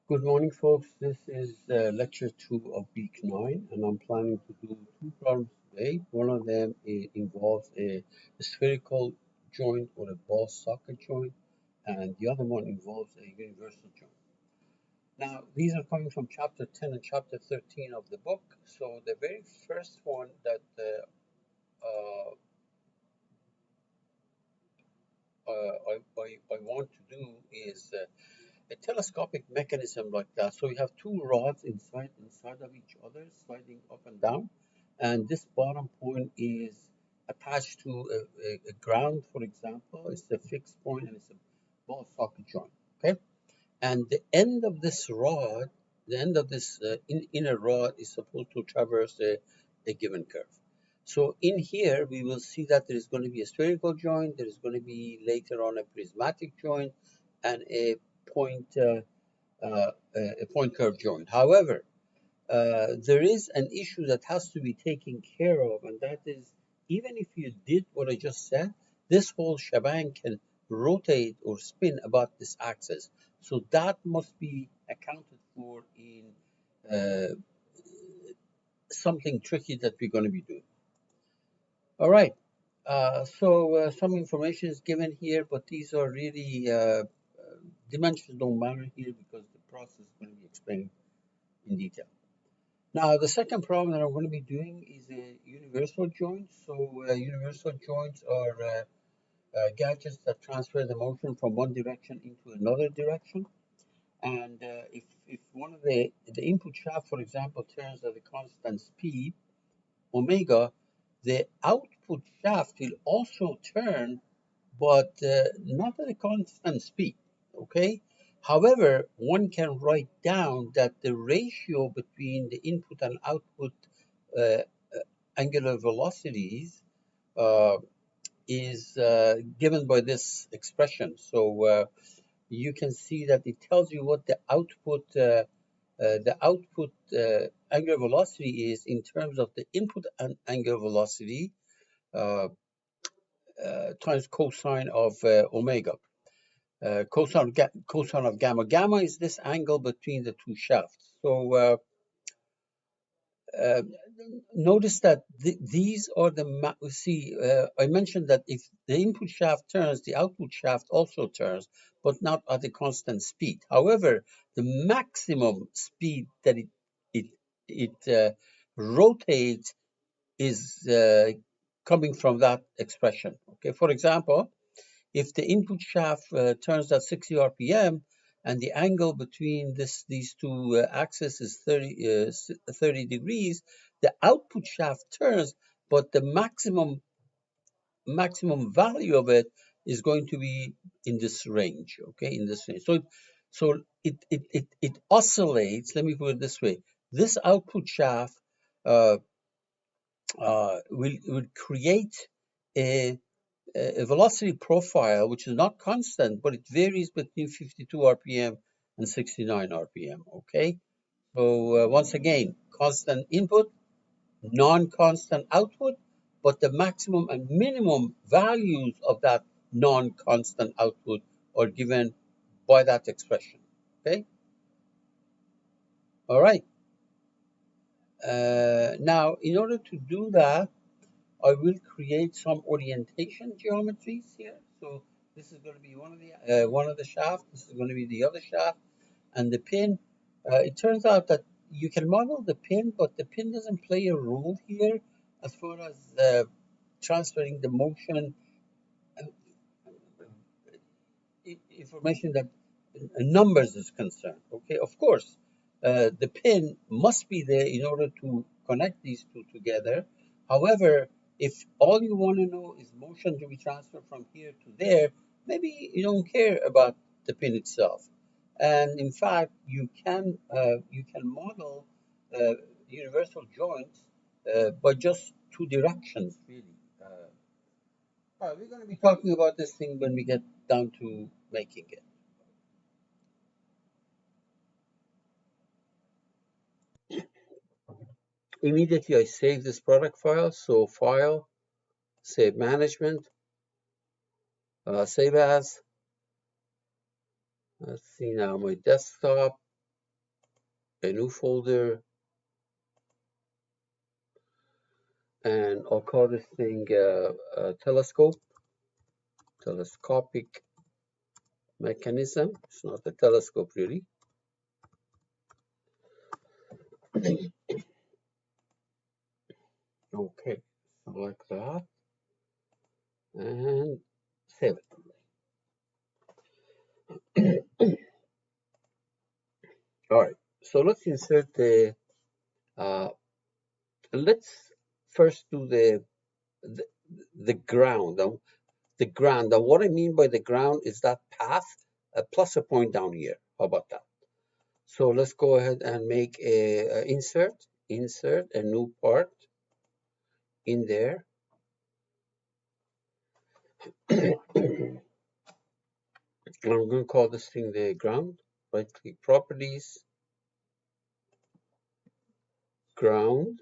Good morning, folks. This is lecture 2 of week 9, and I'm planning to do two problems today. One of them involves a spherical joint or a ball socket joint, and the other one involves a universal joint. Now, these are coming from chapter 10 and chapter 13 of the book. So, the very first one that I want to do is a telescopic mechanism like that. So you have two rods inside of each other, sliding up and down, and this bottom point is attached to a ground, for example. It's a fixed point and it's a ball socket joint. Okay, and the end of this rod, the end of this inner rod, is supposed to traverse a given curve. So in here, we will see that there is going to be a spherical joint, there is going to be later on a prismatic joint, and point uh, a point curve joint. However, there is an issue that has to be taken care of, and that is even if you did what I just said, this whole shebang can rotate or spin about this axis. So that must be accounted for in uh, something tricky that we're going to be doing. All right. So some information is given here, but these are really dimensions don't matter here because the process is going to be explained in detail. Now, the second problem that I'm going to be doing is a universal joint. So, universal joints are gadgets that transfer the motion from one direction into another direction. And if one of the input shaft, for example, turns at a constant speed, omega, the output shaft will also turn, but not at a constant speed. Okay. However, one can write down that the ratio between the input and output uh, angular velocities uh, is given by this expression. So you can see that it tells you what the output angular velocity is in terms of the input and angular velocity uh, times cosine of omega. Cosine of gamma. Gamma is this angle between the two shafts. So uh, notice that these are I mentioned that if the input shaft turns, the output shaft also turns, but not at a constant speed. However, the maximum speed that it rotates is coming from that expression. Okay, for example, if the input shaft turns at 60 RPM and the angle between these two axes is 30 degrees, the output shaft turns, but the maximum value of it is going to be in this range, okay, in this range. So it oscillates, let me put it this way. This output shaft uh, will create a a velocity profile which is not constant, but it varies between 52 RPM and 69 RPM. Okay, so once again, constant input, non-constant output, but the maximum and minimum values of that non-constant output are given by that expression. Okay, all right. Now, in order to do that, I will create some orientation geometries here. So this is going to be one of the shaft. This is going to be the other shaft, and the pin. It turns out that you can model the pin, but the pin doesn't play a role here as far as transferring the motion and information that numbers is concerned. Okay, of course, the pin must be there in order to connect these two together. However, if all you want to know is motion to be transferred from here to there, maybe you don't care about the pin itself. And in fact, you can model universal joints by just two directions, really. We're going to be talking about this thing when we get down to making it. Immediately I save this product file. So file, save management, save as. Let's see now my desktop. a new folder, and I'll call this thing telescopic mechanism. It's not a telescope really. Okay, so like that, and save it. All right, so let's insert the, let's first do the, the ground. The ground, now what I mean by the ground is that path plus a point down here. How about that? So let's go ahead and make a insert a new part in there. I'm going to call this thing the ground. Right click properties, ground,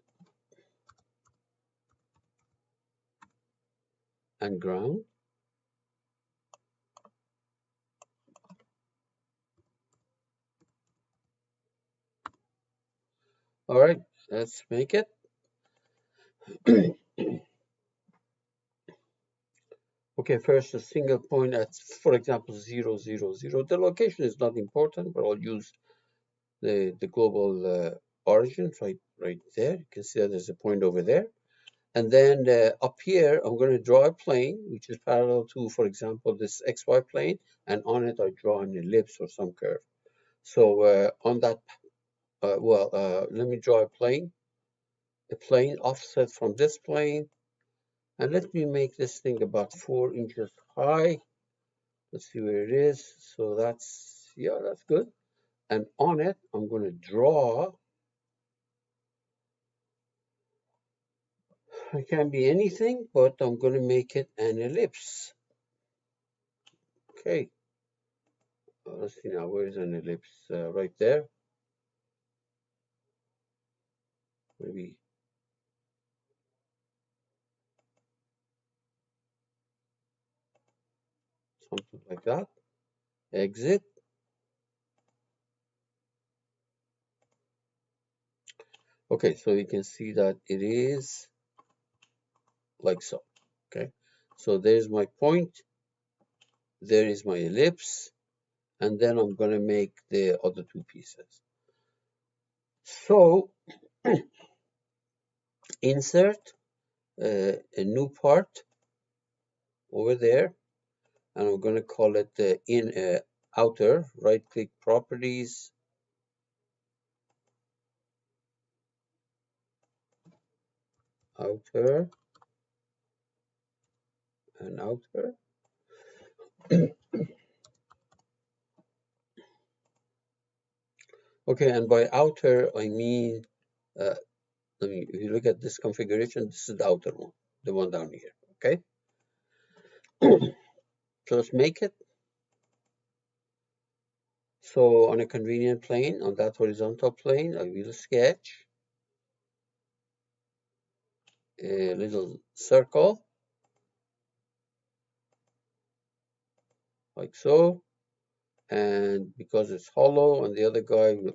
and ground. All right, let's make it. Okay, first a single point at, for example, 0, 0, 0. The location is not important, but I'll use the global origin right there. You can see that there's a point over there. And then up here, I'm going to draw a plane, which is parallel to, for example, this XY plane. And on it, I draw an ellipse or some curve. So on that, let me draw a plane offset from this plane. And let me make this thing about 4 inches high. Let's see where it is. So that's, yeah, that's good. And on it, I'm going to draw. It can be anything, but I'm going to make it an ellipse. Okay. Let's see now, where is an ellipse? Right there. Maybe something like that. Exit. Okay, so you can see that it is like so. Okay, so there's my point. There is my ellipse. And then I'm going to make the other two pieces. So insert a new part over there. And I'm going to call it outer. Right click properties. Outer. And outer. Okay, and by outer, I mean, if you look at this configuration, this is the outer one, the one down here, okay? So let's make it. So on a convenient plane, on that horizontal plane, I will sketch a little circle, like so. And because it's hollow and the other guy, we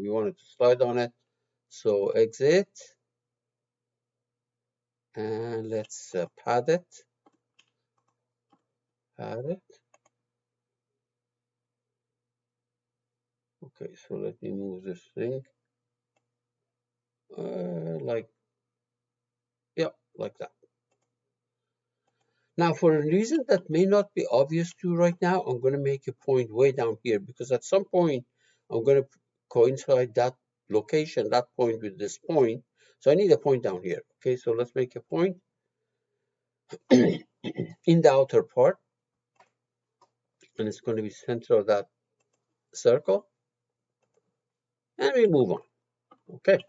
wanted to slide on it. So exit. And let's pad it. Pad it. Okay, so let me move this thing. Like that. Now, for a reason that may not be obvious to you right now, I'm going to make a point way down here because at some point, I'm going to coincide that location, that point with this point. So I need a point down here. Okay, so let's make a point in the outer part. And it's going to be center of that circle. And we move on. Okay.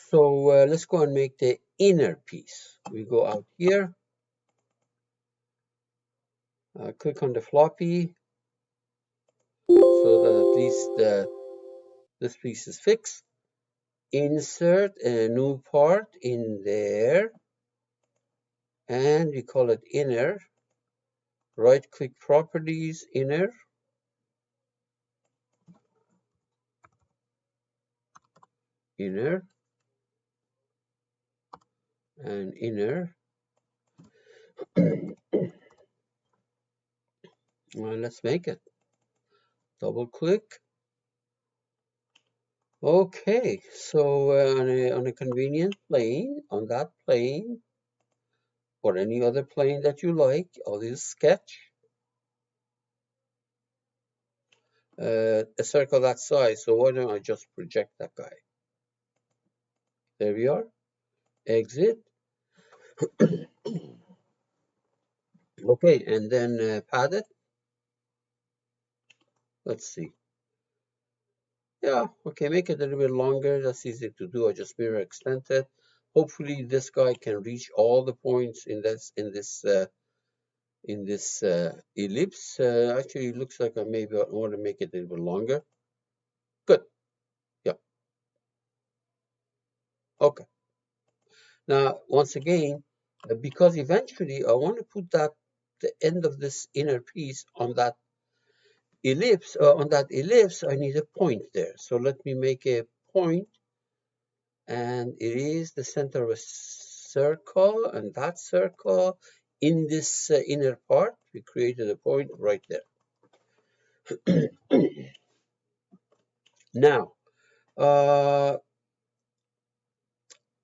So let's go and make the inner piece. We go out here. Click on the floppy so that at least this piece is fixed. Insert a new part in there and we call it inner. Right click properties, inner. inner, and inner. Well, let's make it. Double click. Okay, so on a convenient plane, on that plane, or any other plane that you like, I'll use sketch, a circle that size. So why don't I just project that guy? There we are. Exit. Okay, and then pad it. Let's see. Yeah, okay, make it a little bit longer. That's easy to do. I just mirror extend it. Hopefully, this guy can reach all the points in this ellipse. Actually, it looks like I maybe want to make it a little bit longer. Good. Yeah. Okay. Now, once again, because eventually I want to put the end of this inner piece on that ellipse. I need a point there. So let me make a point, and it is the center of a circle, and that circle in this inner part, we created a point right there. Now,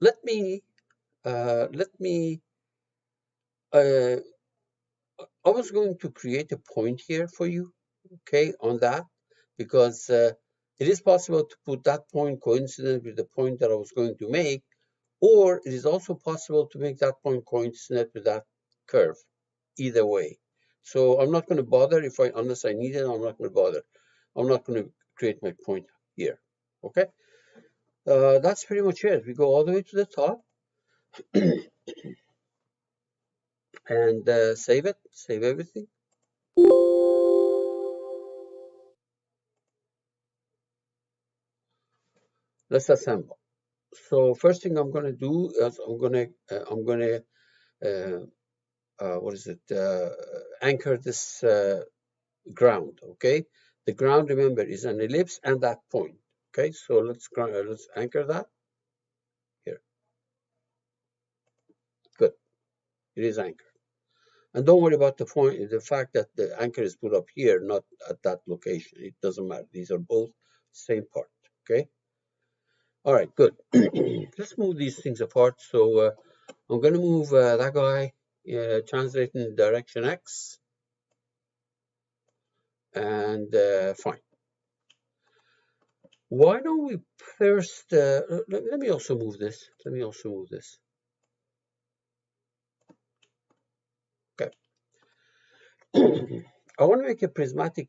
let me uh, I was going to create a point here for you, okay, on that, because it is possible to put that point coincident with the point that I was going to make, or it is also possible to make that point coincident with that curve, either way. So I'm not going to bother unless I need it, I'm not going to bother. I'm not going to create my point here, okay? That's pretty much it. We go all the way to the top and save it, save everything. Let's assemble. So first thing I'm going to do is I'm going to what is it? Anchor this ground. Okay, the ground, remember, is an ellipse and that point. Okay, so let's anchor that here. Good, it is anchored. And don't worry about the fact that the anchor is put up here, not at that location. It doesn't matter. These are both same part. Okay. All right, good. Let's move these things apart. So I'm going to move that guy, translating direction X, and fine. Why don't we first, let me also move this. Let me also move this. Okay. I want to make a prismatic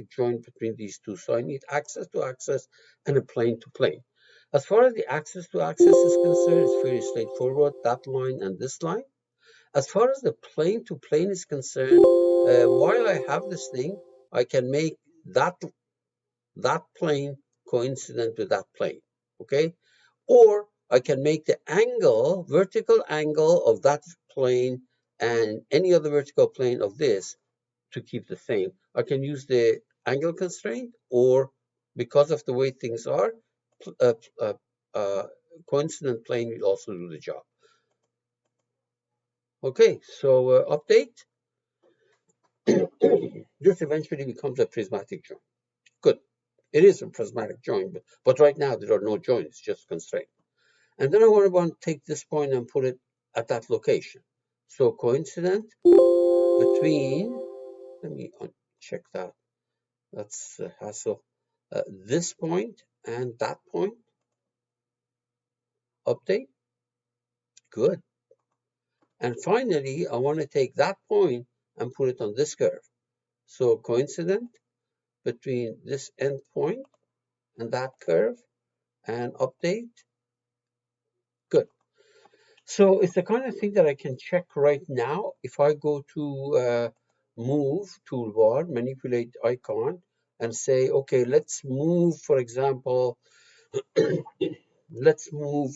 joint between these two. So I need axis to axis and a plane to plane. As far as the axis to axis is concerned, it's very straightforward, that line and this line. As far as the plane to plane is concerned, while I have this thing, I can make that plane coincident with that plane, okay? Or I can make the angle, vertical angle of that plane and any other vertical plane of this to keep the same. I can use the angle constraint, or because of the way things are, uh, uh, uh, coincident plane will also do the job. Okay, so update. This eventually becomes a prismatic joint. Good. It is a prismatic joint, but right now there are no joints, just constraint. And then I want to take this point and put it at that location. So coincident between, let me check that. That's a hassle. This point and that point. Update. Good. And finally, I want to take that point and put it on this curve. So coincident between this end point and that curve, and update. Good. So it's the kind of thing that I can check right now. If I go to move toolbar, manipulate icon, and say, okay, let's move, for example, let's move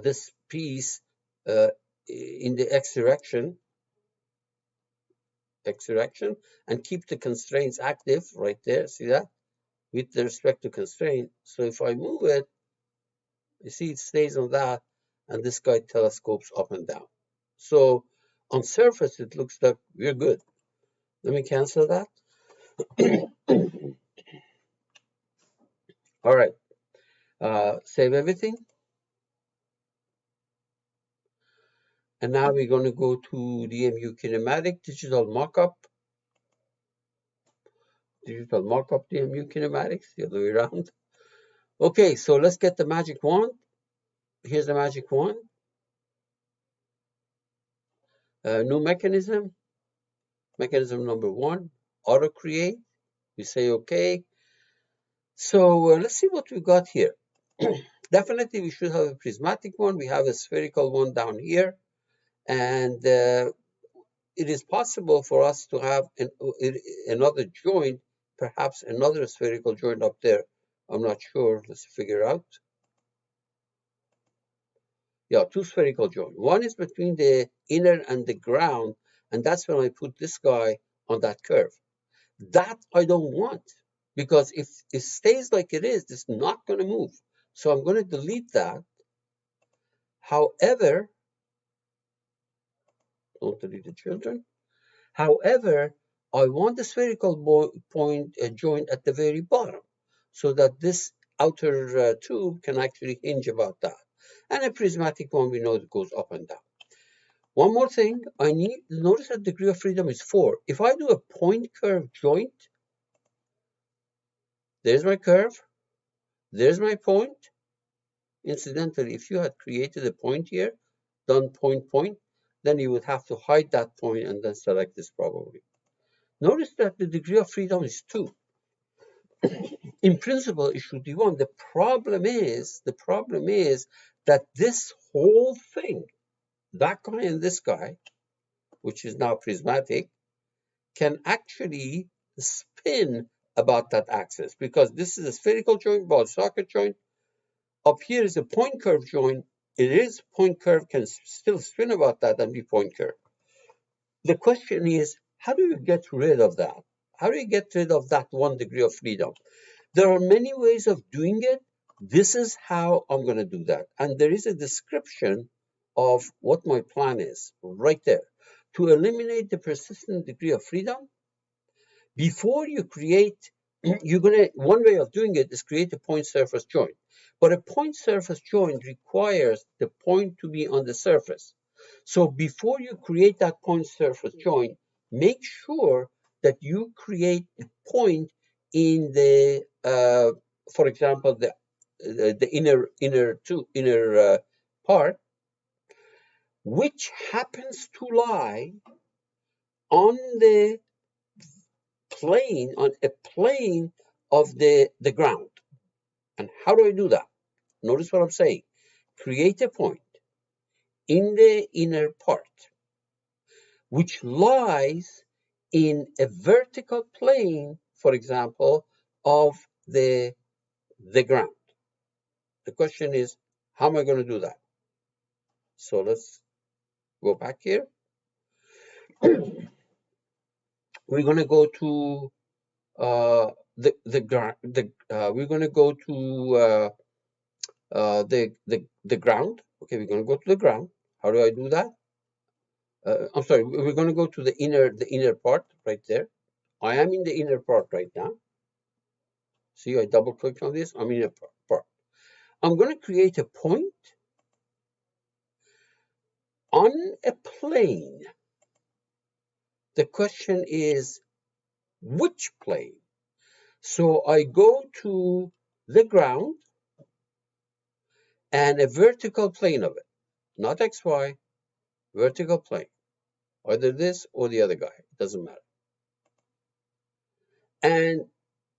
this piece in the x direction, and keep the constraints active right there. See that? with respect to constraint. So if I move it, you see it stays on that, and this guy telescopes up and down. So on surface, it looks like we're good. Let me cancel that. All right, save everything. And now we're going to go to DMU kinematic, digital markup DMU kinematics, the other way around. Okay, so let's get the magic wand. Here's the magic wand. New mechanism number 1, auto create. We say okay. So let's see what we got here. Definitely we should have a prismatic one. We have a spherical one down here, and it is possible for us to have another joint, perhaps another spherical joint up there. I'm not sure. Let's figure out. Yeah, 2 spherical joints. One is between the inner and the ground, and that's when I put this guy on that curve. That I don't want, because if it stays like it is, it's not going to move. So I'm going to delete that. However, don't delete the children. However, I want the spherical point joint at the very bottom, so that this outer tube can actually hinge about that. And a prismatic one, we know it goes up and down. One more thing, I need, notice that degree of freedom is 4. If I do a point curve joint, there's my curve, there's my point. Incidentally, if you had created a point here, done point, then you would have to hide that point and then select this probably. Notice that the degree of freedom is 2. In principle, it should be 1. The problem is that this whole thing, that guy and this guy, which is now prismatic, can actually spin about that axis, because this is a spherical joint, ball socket joint. Up here is a point curve joint. It is point curve, can still spin about that and be point curve. The question is, how do you get rid of that? How do you get rid of that 1 degree of freedom? There are many ways of doing it. This is how I'm going to do that. And there is a description of what my plan is right there. To eliminate the persistent degree of freedom, before you create, one way of doing it is create a point surface joint. But a point surface joint requires the point to be on the surface. So before you create that point surface joint, make sure that you create a point in the, for example, the inner part, which happens to lie on the plane, on a plane of the ground. And how do I do that? Notice what I'm saying. Create a point in the inner part, which lies in a vertical plane, for example, of the ground. The question is, how am I going to do that? So let's go back here. We're going to go to we're going to go to the ground. Okay, we're going to go to the ground. How do I do that? I'm sorry, we're going to go to the inner part right there. I am in the inner part right now. See, I double click on this. I'm in a part. I'm going to create a point on a plane. The question is, which plane? So I go to the ground and a vertical plane of it, not XY, vertical plane. Either this or the other guy, it doesn't matter. And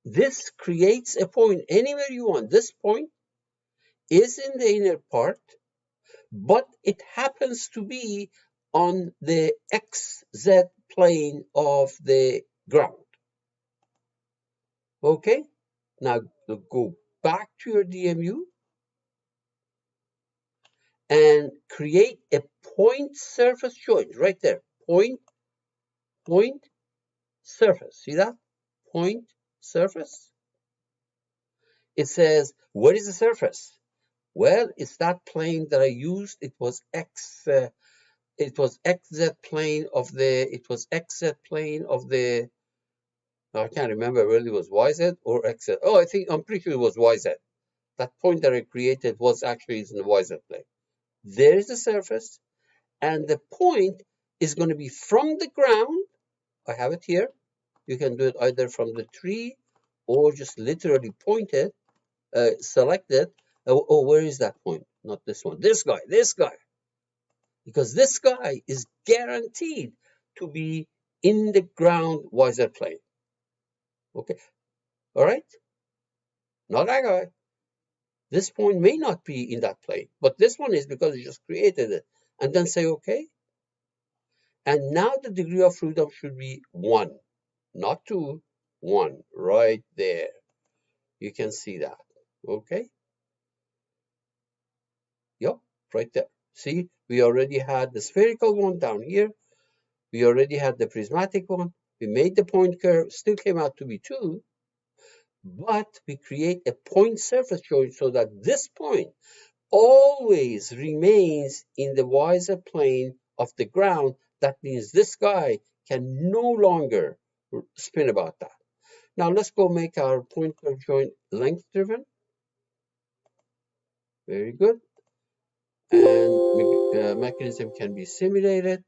this creates a point anywhere you want. This point is in the inner part, but it happens to be on the XZ plane of the ground. Okay, now go back to your DMU and create a point surface joint right there. Point surface. See that? Point surface. It says, what is the surface? Well, it's that plane that I used. It was XZ plane of the, I can't remember whether it was YZ or XZ. Oh, I'm pretty sure it was YZ. That point that I created was actually in the YZ plane. There is the surface, and the point is going to be from the ground. I have it here. You can do it either from the tree or just literally point it, select it. Oh, where is that point? Not this one. This guy. Because this guy is guaranteed to be in the ground YZ plane. Okay, all right? Not that guy. This point may not be in that plane, but this one is because you just created it. And then say okay. And now the degree of freedom should be 1, not 2, 1, right there. You can see that, okay? Yep, right there. See, we already had the spherical one down here. We already had the prismatic one. We made the point curve, still came out to be 2, but we create a point surface joint so that this point always remains in the YZ plane of the ground. That means this guy can no longer spin about that. Now let's go make our point curve joint length driven. Very good. And mechanism can be simulated.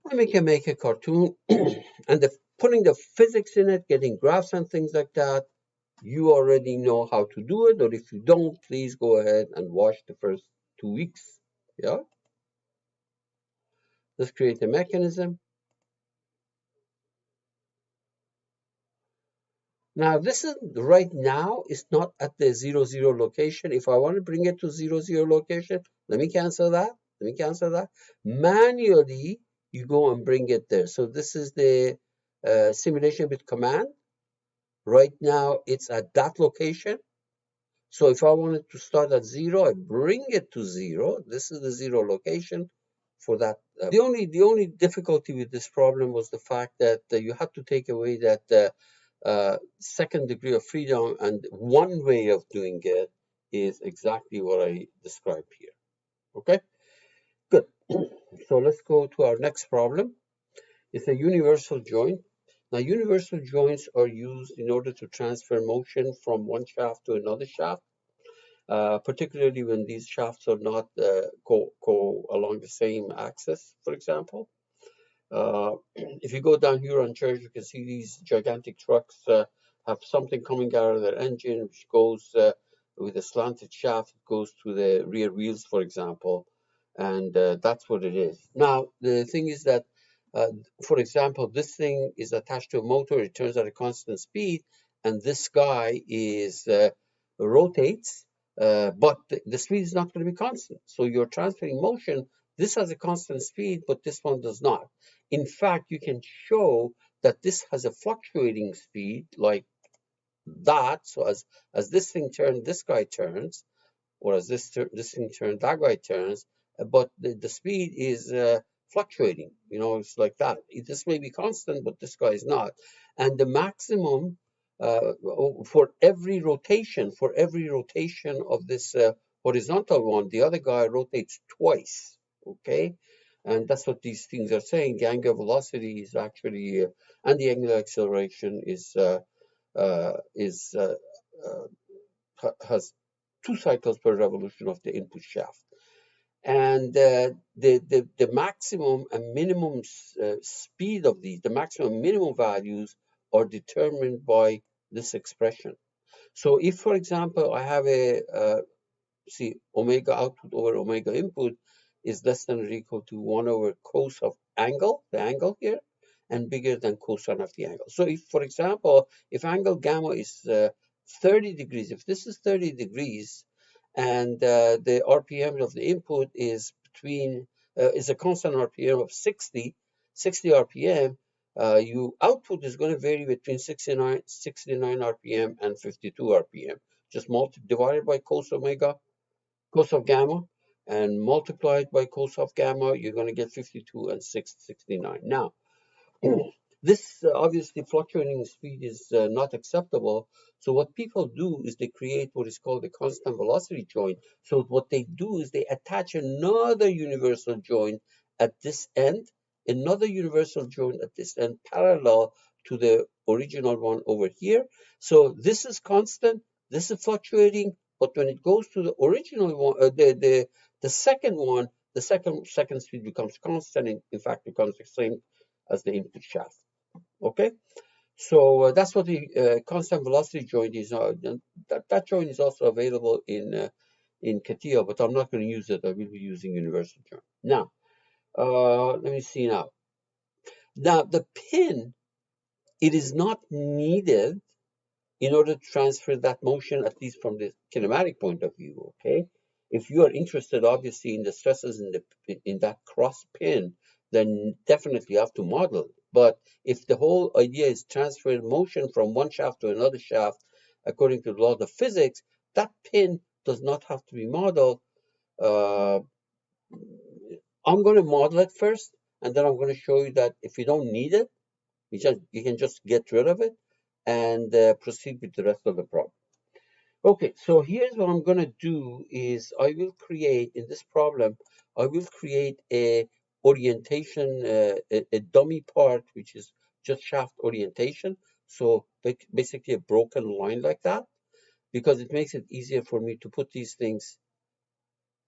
And we can make a cartoon. And putting the physics in it, getting graphs and things like that, you already know how to do it. Or if you don't, please go ahead and watch the first 2 weeks. Yeah. Let's create a mechanism. Now, this is right now, it's not at the 0, 0 location. If I want to bring it to 0, 0 location, let me cancel that. Manually, you go and bring it there. So this is the simulation with command. Right now, it's at that location. So if I wanted to start at 0, I bring it to 0. This is the 0 location for that. The only difficulty with this problem was the fact that you had to take away that second degree of freedom, and one way of doing it is exactly what I described here. Okay, good. So let's go to our next problem. It's a universal joint. Now, universal joints are used in order to transfer motion from one shaft to another shaft, particularly when these shafts are not go along the same axis, for example. If you go down here on Church, you can see these gigantic trucks have something coming out of their engine, which goes with a slanted shaft, it goes to the rear wheels, for example, and that's what it is. Now, the thing is that, for example, this thing is attached to a motor, it turns at a constant speed, and this guy is rotates, but the speed is not going to be constant. So you're transferring motion. This has a constant speed, but this one does not. In fact, you can show that this has a fluctuating speed like that. So as this thing turns, this guy turns, or as this thing turns, that guy turns. But the speed is fluctuating. You know, it's like that. This may be constant, but this guy is not. And the maximum for every rotation of this horizontal one, the other guy rotates twice. Okay. And that's what these things are saying. The angular velocity is actually, and the angular acceleration has 2 cycles per revolution of the input shaft. And the maximum and minimum speed of these, the maximum and minimum values are determined by this expression. So if, for example, I have see, omega output over omega input is less than or equal to 1 over cos of angle, the angle here, and bigger than cosine of the angle. So if, for example, if angle gamma is 30 degrees, if this is 30 degrees, and the RPM of the input is is a constant RPM of 60 RPM, your output is going to vary between 69 RPM and 52 RPM. Just divided by cos of gamma, and multiplied by cos of gamma, you're going to get 52 and 69. Now, This obviously fluctuating speed is not acceptable. So what people do is they create what is called a constant velocity joint. So what they do is they attach another universal joint at this end, another universal joint at this end, parallel to the original one over here. So this is constant, this is fluctuating, but when it goes to the original one, the second one, the second speed becomes constant, and in fact becomes the same as the input shaft. Okay, so that's what the constant velocity joint is. That joint is also available in CATIA, but I'm not going to use it. I will be using universal joint. Now, let me see now. Now, the pin, it is not needed in order to transfer that motion, at least from the kinematic point of view, okay? If you are interested, obviously, in the stresses in that cross pin, then definitely you have to model it. But if the whole idea is transfer motion from one shaft to another shaft, according to the laws of physics, that pin does not have to be modeled. Uh, I'm going to model it first, and then I'm going to show you that if you don't need it, you can just get rid of it and proceed with the rest of the problem. Okay, so here's what I'm going to do is I will create, in this problem, I will create a orientation, a dummy part, which is just shaft orientation. So basically a broken line like that, because it makes it easier for me to put these things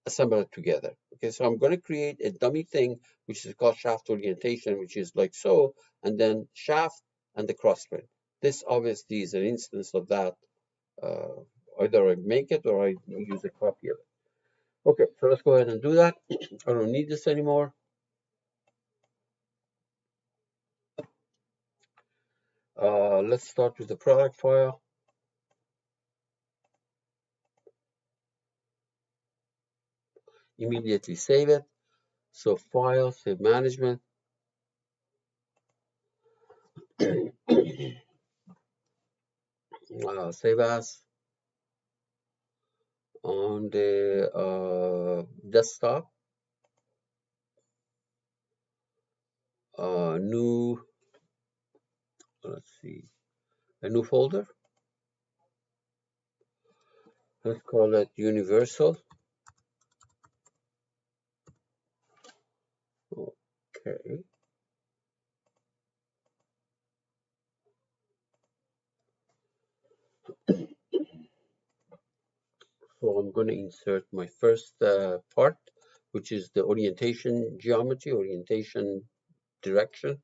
assembled together. Okay, so I'm going to create a dummy thing, which is called shaft orientation, which is like so, and then shaft and the cross pin. This obviously is an instance of that. Uh, Either I make it or I use a copy of it. Okay, so let's go ahead and do that. I don't need this anymore. Let's start with the product file. Immediately save it. So file, save management. Save as on the desktop. New, let's see, a new folder. Let's call it Universal. Okay. So I'm going to insert my first part, which is the orientation geometry, orientation direction.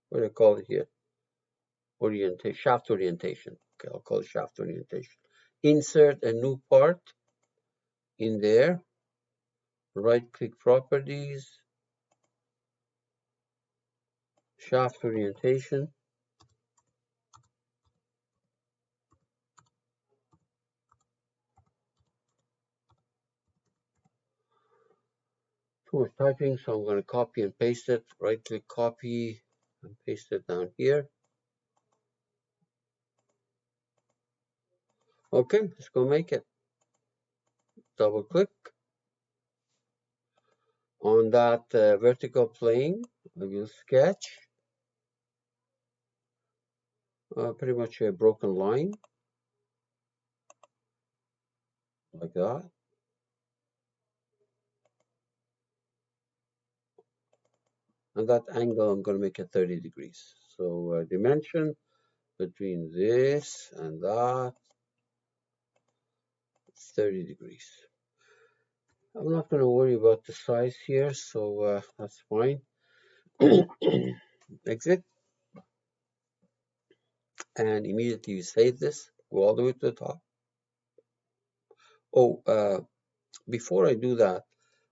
What do I call it here? Orientation, shaft orientation. Okay, I'll call it shaft orientation. Insert a new part in there. Right click properties, shaft orientation. Too much typing, so I'm going to copy and paste it. Right click copy and paste it down here. Okay, let's go make it. Double click on that vertical plane. I will sketch pretty much a broken line like that. And that angle, I'm going to make it 30 degrees. So dimension between this and that, 30 degrees. I'm not going to worry about the size here, so that's fine. Exit, and immediately you save this. Go all the way to the top. Oh, before I do that,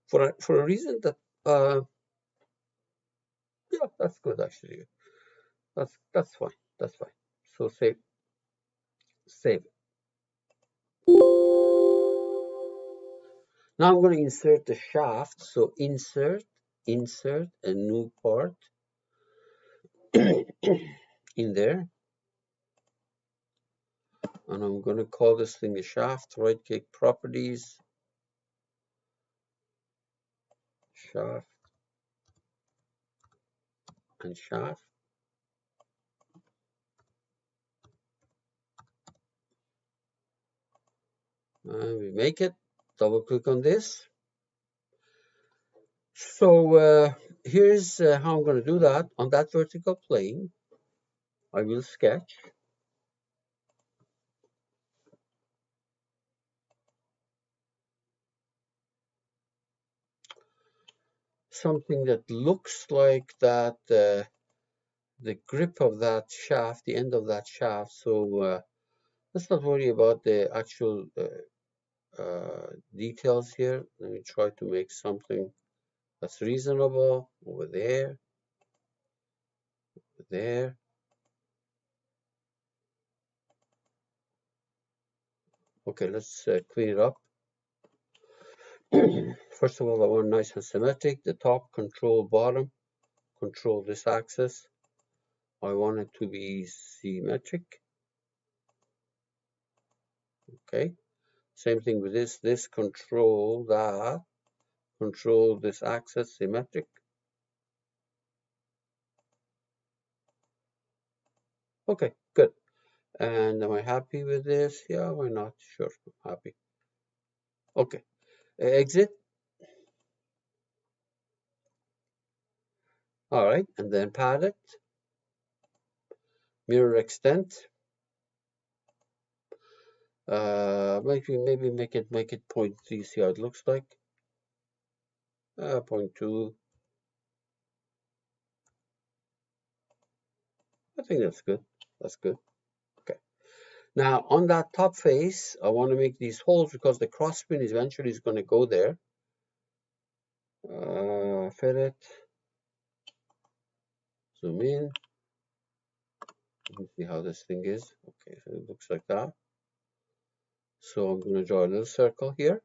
for a reason that yeah, that's good actually. That's fine. That's fine. So save. Now I'm going to insert the shaft. So insert a new part in there. And I'm going to call this thing a shaft. Right click properties, shaft and shaft. We make it. Double click on this. So here's how I'm going to do that. On that vertical plane, I will sketch something that looks like that the grip of that shaft, the end of that shaft. So let's not worry about the actual details here. Let me try to make something that's reasonable over there, there. Okay, let's clean it up. First of all, I want nice and symmetric. The top control bottom, control this axis. I want it to be symmetric. Okay. Same thing with this. This control that. Control this axis symmetric. Okay, good. And am I happy with this? Yeah, why not? Sure, I'm happy. Okay. Exit. All right, and then pad it. Mirror extent. Maybe make it 0.3. See how it looks like. 0.2. I think that's good. That's good. Okay. Now on that top face, I want to make these holes because the cross pin eventually is going to go there. Fit it. Zoom in. Let me see how this thing is. Okay, so it looks like that. So I'm going to draw a little circle here.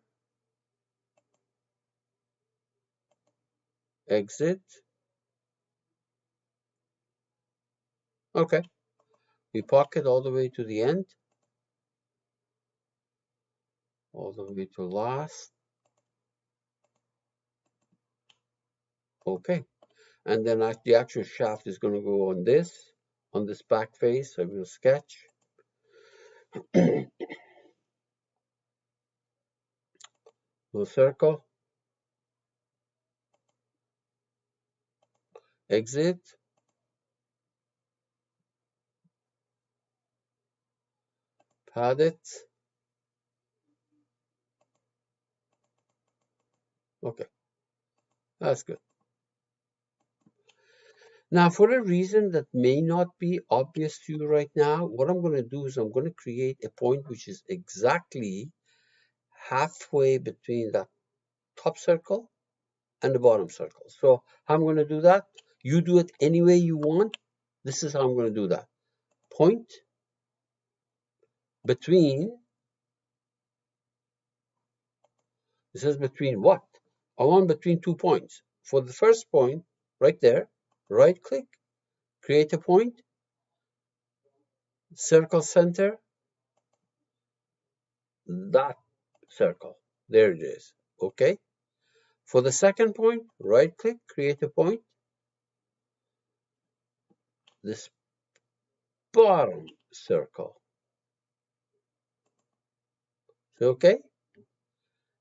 Exit. Okay. We pocket all the way to the end. All the way to last. Okay. And then the actual shaft is going to go on this back face. I will sketch. Little circle. Exit. Pad it. Okay. That's good. Now, for a reason that may not be obvious to you right now, what I'm going to do is I'm going to create a point which is exactly halfway between the top circle and the bottom circle. So how I'm going to do that? You do it any way you want. This is how I'm going to do that. Point between, this is between what? I want between 2 points. For the first point, right there, right click, create a point, circle center, that circle. There it is. Okay. For the second point, right click, create a point, this bottom circle. Okay.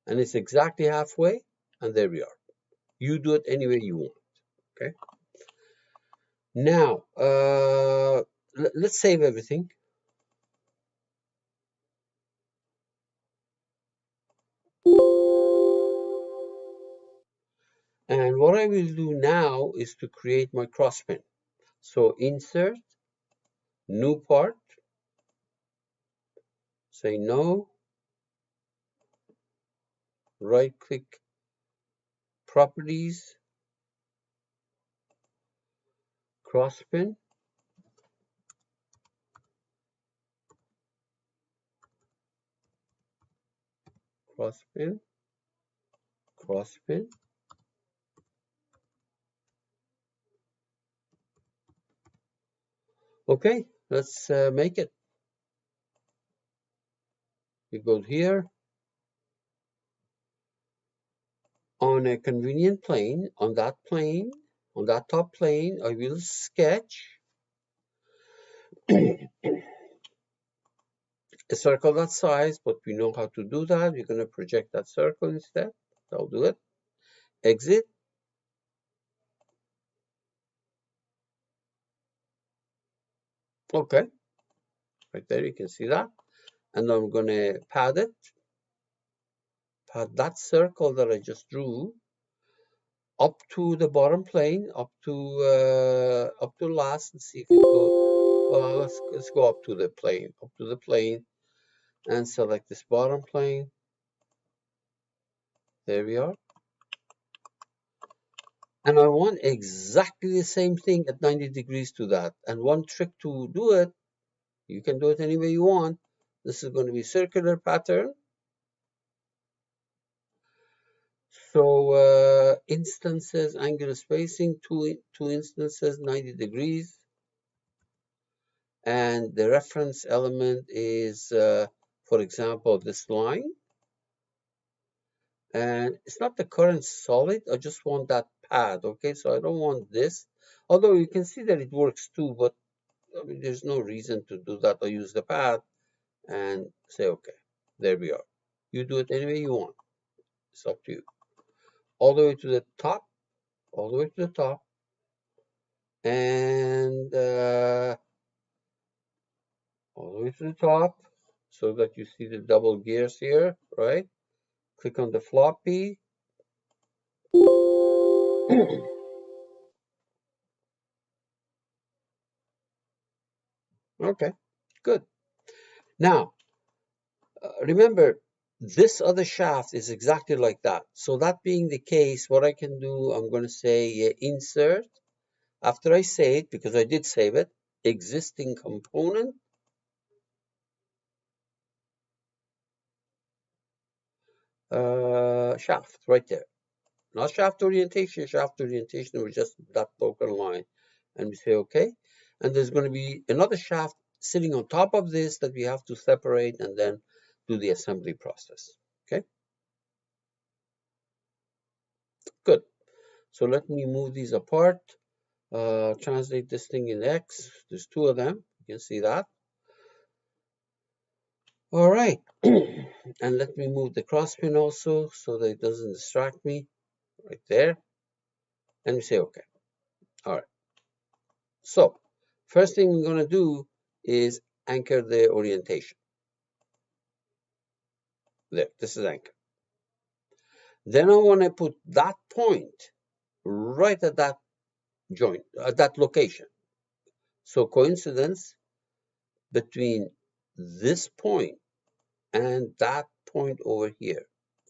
And it's exactly halfway, and there we are. You do it any way you want. Okay. Now, let's save everything. And what I will do now is to create my cross pin. So insert, new part, say no, right click, properties, cross pin, cross pin, cross pin. Okay, let's make it. We go here. On a convenient plane, on that top plane, I will sketch a circle that size, but we know how to do that. We're going to project that circle instead. I'll do it. Exit. Okay, right there, you can see that. And I'm going to pad it. Pad that circle that I just drew up to the bottom plane, up to last, and see if it goes. Well, let's go up to the plane, and select this bottom plane. There we are. And I want exactly the same thing at 90 degrees to that. And one trick to do it, you can do it any way you want. This is going to be circular pattern. So instances, angular spacing, two instances, 90 degrees. And the reference element is, for example, this line. And it's not the current solid. I just want that pad, okay? So I don't want this. Although you can see that it works too, but I mean, there's no reason to do that. I use the pad and say, okay, there we are. You do it any way you want. It's up to you. All the way to the top, all the way to the top. And all the way to the top so that you see the double gears here, right? Click on the floppy. Okay, good. Now, remember, this other shaft is exactly like that. So that being the case, what I can do, I'm going to say insert. After I say it, because I did save it, existing component. Shaft, right there. Not shaft orientation was just that broken line. And we say okay. And there's going to be another shaft sitting on top of this that we have to separate and then do the assembly process. Okay, good. So let me move these apart. Translate this thing in X. There's two of them. You can see that. All right. And let me move the crosspin also so that it doesn't distract me. Right there. And we say okay. All right. So first thing we're going to do is anchor the orientation. There, this is anchor. Then I want to put that point right at that joint, at that location. So coincidence between this point and that point over here.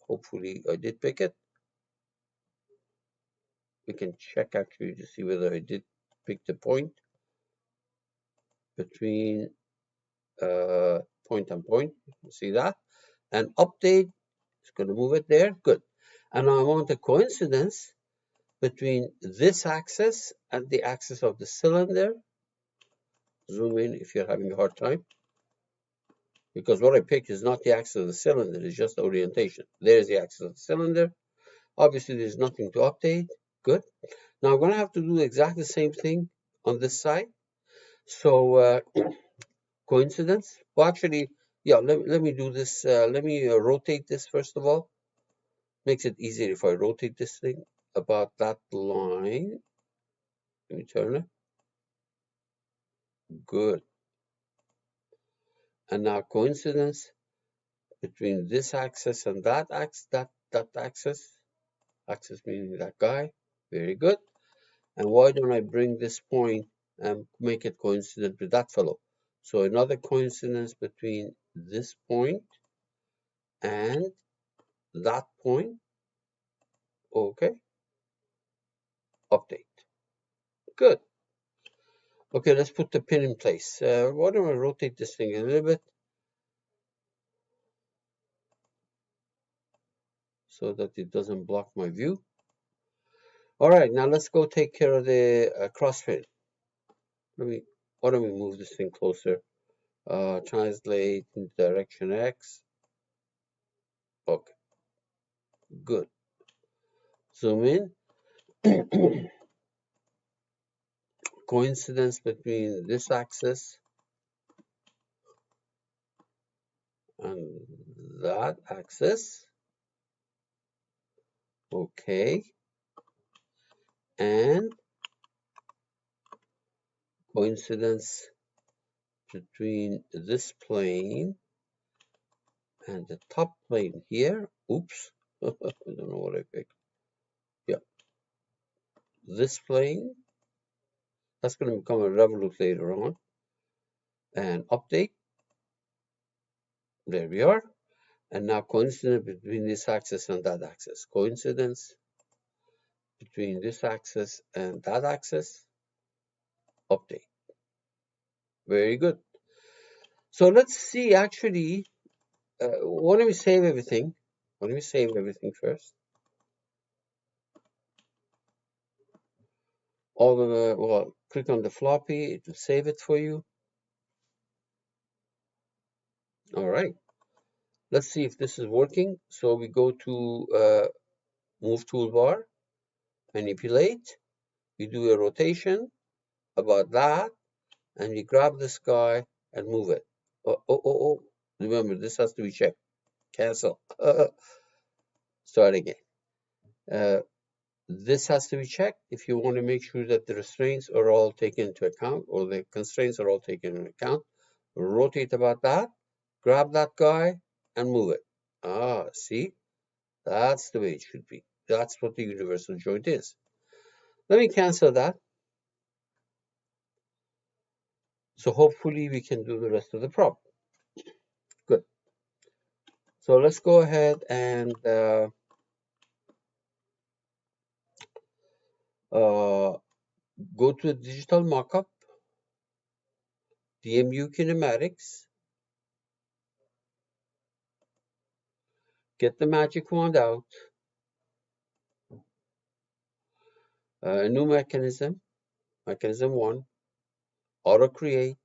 Hopefully I did pick it. We can check actually to see whether I did pick the point between point and point. See that? And update, it's going to move it there. Good. And I want a coincidence between this axis and the axis of the cylinder. Zoom in if you're having a hard time. Because what I picked is not the axis of the cylinder, it's just the orientation. There's the axis of the cylinder. Obviously, there's nothing to update. Good. Now I'm going to have to do exactly the same thing on this side. So coincidence? Well, actually, yeah, let me do this. Let me rotate this first of all. Makes it easier if I rotate this thing about that line. Let me turn it. Good. And now coincidence between this axis and that axis, that axis meaning that guy. Very good. And why don't I bring this point and make it coincident with that fellow? So another coincidence between this point and that point. Okay. Update. Good. Okay, let's put the pin in place. Why don't I rotate this thing a little bit so that it doesn't block my view. All right, now let's go take care of the crossfit. Why don't we move this thing closer? Translate in direction X. Okay, good. Zoom in. Coincidence between this axis and that axis. Okay, and coincidence between this plane and the top plane here. Oops, I don't know what I picked. Yeah, this plane, that's going to become a revolute later on. And update, there we are. And now coincidence between this axis and that axis. Coincidence between this axis and that axis, update. Very good. So let's see, actually, why don't we save everything? Why don't we save everything first? Well, click on the floppy, it will save it for you. All right. Let's see if this is working. So we go to move toolbar, manipulate. We do a rotation about that, and we grab this guy and move it. Oh. Remember, this has to be checked. Cancel. Start again. This has to be checked if you want to make sure that the restraints are all taken into account, or the constraints are all taken into account. Rotate about that, grab that guy, and move it. See? That's the way it should be. That's what the universal joint is. Let me cancel that. So hopefully we can do the rest of the problem. Good. So let's go ahead and go to the digital mockup, DMU kinematics, get the magic wand out, new mechanism, mechanism 1, auto create.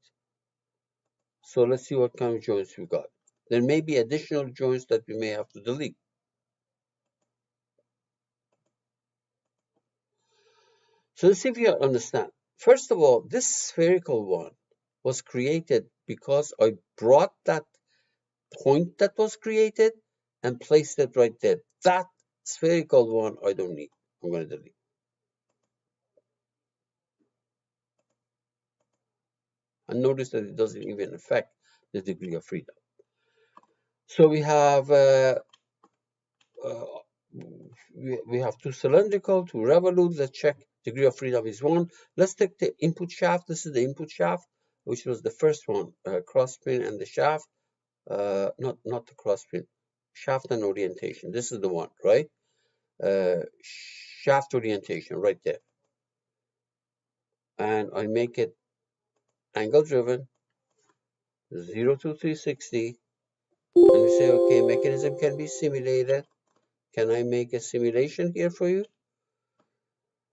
So let's see what kind of joints we got. There may be additional joints that we may have to delete. So let's see if you understand. First of all, this spherical one was created because I brought that point that was created and placed it right there. That spherical one I don't need. I'm going to delete. And notice that it doesn't even affect the degree of freedom. So we have we have two cylindrical, two revolutes. Let's check degree of freedom is 1. Let's take the input shaft. This is the input shaft, which was the first one, cross pin and the shaft. Not the cross pin, shaft and orientation. This is the one, right? Shaft orientation right there. And I make it angle driven, 0 to 360. And we say, okay, mechanism can be simulated. Can I make a simulation here for you?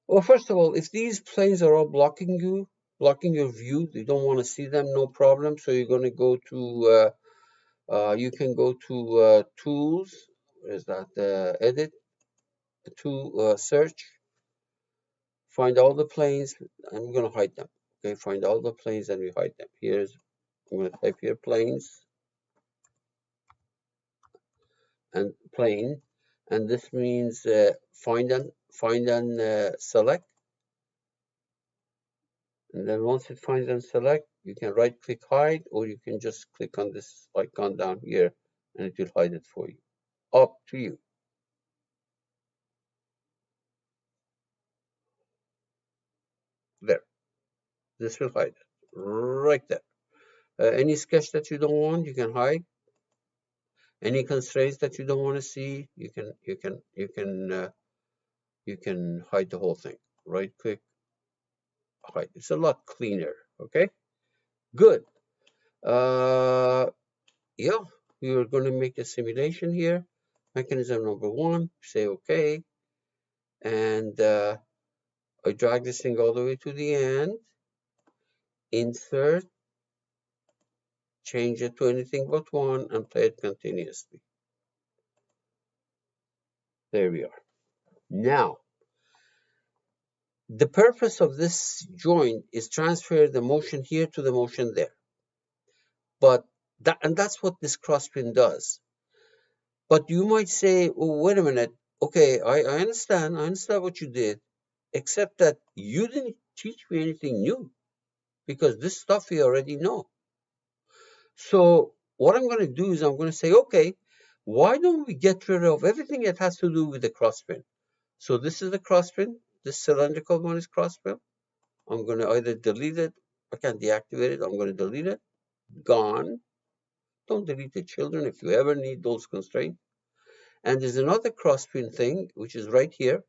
Well, first of all, if these planes are all blocking your view, you don't want to see them, no problem. So you're going to go to, you can go to tools. Where's that? Edit, to search. Find all the planes. I'm going to hide them. Okay, find all the planes and we hide them. I'm going to type here planes and plane, and this means find and select. And then once it finds and select, you can right click hide, or you can just click on this icon down here and it will hide it for you. Up to you. There. This will hide it. Right there. Any sketch that you don't want, you can hide. Any constraints that you don't want to see, you can hide the whole thing. Right click, hide. It's a lot cleaner. Okay. Good. Yeah, we are going to make a simulation here. Mechanism number 1, say OK. And I drag this thing all the way to the end. Insert, change it to anything but 1, and play it continuously. There we are. Now, the purpose of this joint is transfer the motion here to the motion there. But And that's what this crosspin does. But you might say, oh, wait a minute. Okay, I understand what you did, except that you didn't teach me anything new because this stuff we already know. So what I'm going to do is I'm going to say, okay, why don't we get rid of everything that has to do with the crosspin? So this is the crosspin. This cylindrical one is crosspin. I'm going to either delete it. I can deactivate it. I'm going to delete it. Gone. Don't delete the children if you ever need those constraints. And there's another crosspin thing, which is right here.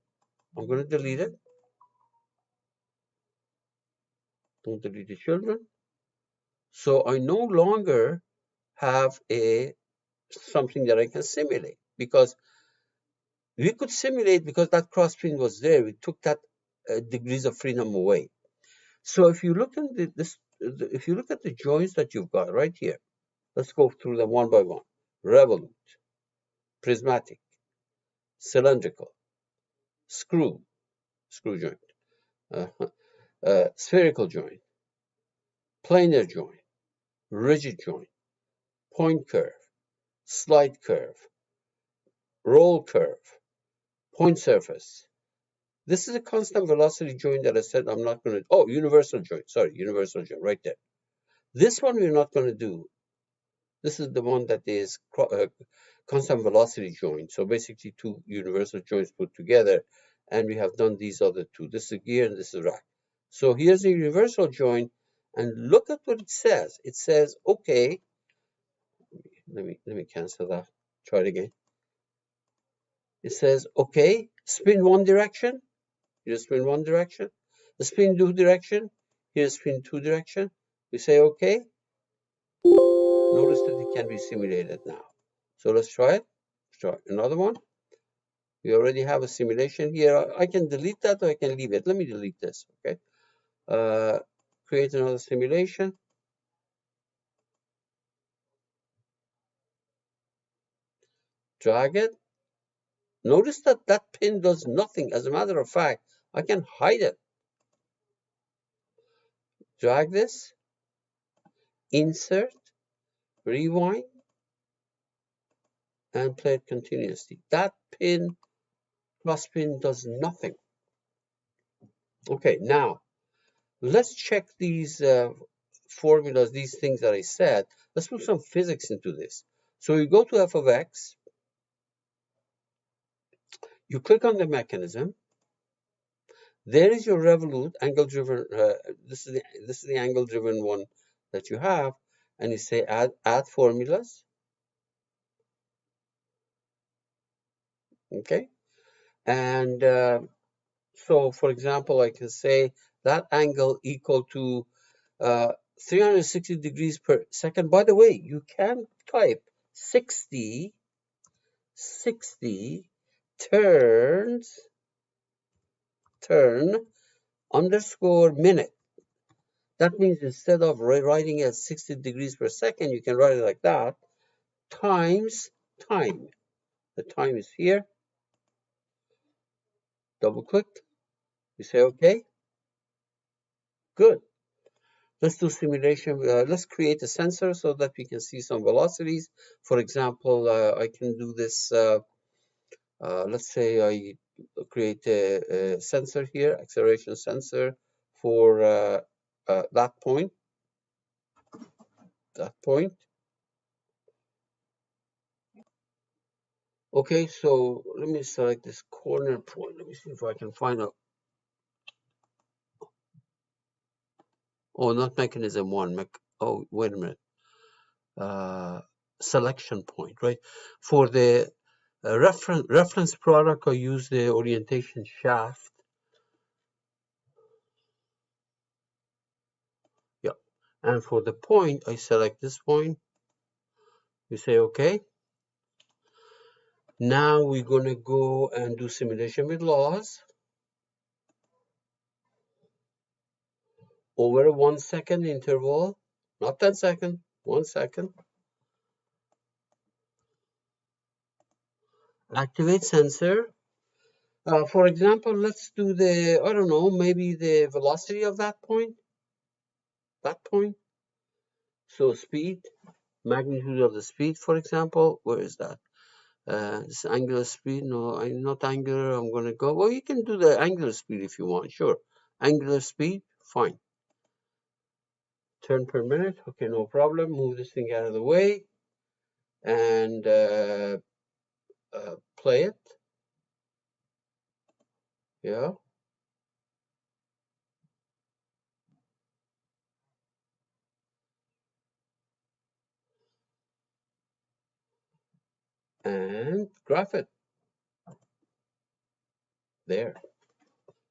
I'm going to delete it. Don't delete the children. So I no longer have something that I can simulate, because we could simulate because that crosspin was there. We took that degrees of freedom away. So if you look at if you look at the joints that you've got right here, let's go through them one by one. Revolute, prismatic, cylindrical, screw joint, uh, spherical joint, planar joint, rigid joint, point curve, slide curve, roll curve, point surface. This is a constant velocity joint that I said I'm not going to. Oh, universal joint. Sorry, universal joint right there. This one we're not going to do. This is the one that is constant velocity joint. So basically two universal joints put together, and we have done these other two. This is a gear and this is a rack. So here's a universal joint, and look at what it says. It says, okay, let me cancel that. Try it again. It says, okay, spin one direction. Here's spin one direction. The spin two direction. Here's spin two direction. We say okay. Notice that it can be simulated now. So let's try it. Let's try another one. We already have a simulation here. I can delete that or I can leave it. Let me delete this. Okay. Create another simulation. Drag it. Notice that that pin does nothing. As a matter of fact, I can hide it. Drag this. Insert. Rewind. And play it continuously. That pin, crosspin, does nothing. Okay, now let's check these formulas, these things that I said. Let's put some physics into this. So you go to f of x, you click on the mechanism. There is your revolute angle-driven. This is the angle-driven one that you have, and you say add formulas. Okay, and so for example, I can say that angle equal to 360 degrees per second. By the way, you can type 60 turn underscore minute. That means instead of writing it 60 degrees per second, you can write it like that, times time. The time is here. Double click. You say okay. Good. Let's do simulation. Let's create a sensor so that we can see some velocities. For example, I can do this. Let's say I create a sensor here, acceleration sensor for that point. Okay, so let me select this corner point. Let me see if I can find a. Oh, not mechanism one. Oh, wait a minute. Selection point, right? For the reference product, I use the orientation shaft. Yeah, and for the point, I select this point. We say okay. Now we're going to go and do simulation with laws over a 1 second interval, not 10 seconds, 1 second. Activate sensor. For example, let's do the, I don't know, maybe the velocity of that point. So speed, Magnitude of the speed, for example, where is that? This angular speed, no, I'm not angular, I'm going to go, well, you can do the angular speed if you want, sure. Angular speed, fine. Turn per minute, okay, no problem. Move this thing out of the way and play it. Yeah. And graph it there.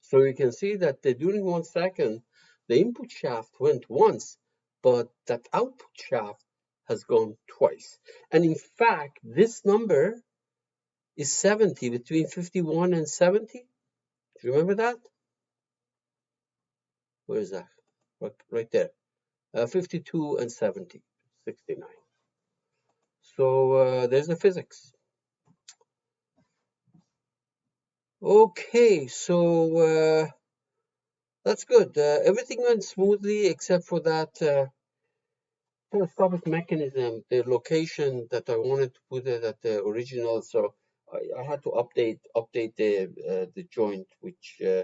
So you can see that during 1 second, the input shaft went once, but that output shaft has gone twice. And in fact, this number is 70, between 51 and 70. Do you remember that? Where is that? Right there. 52 and 70, 69. So there's the physics. Okay, so that's good. Everything went smoothly except for that telescopic mechanism, the location that I wanted to put it at the original. So I had to update the joint, which I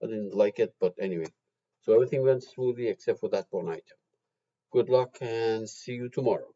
didn't like it, but anyway. So everything went smoothly except for that one item. Good luck and see you tomorrow.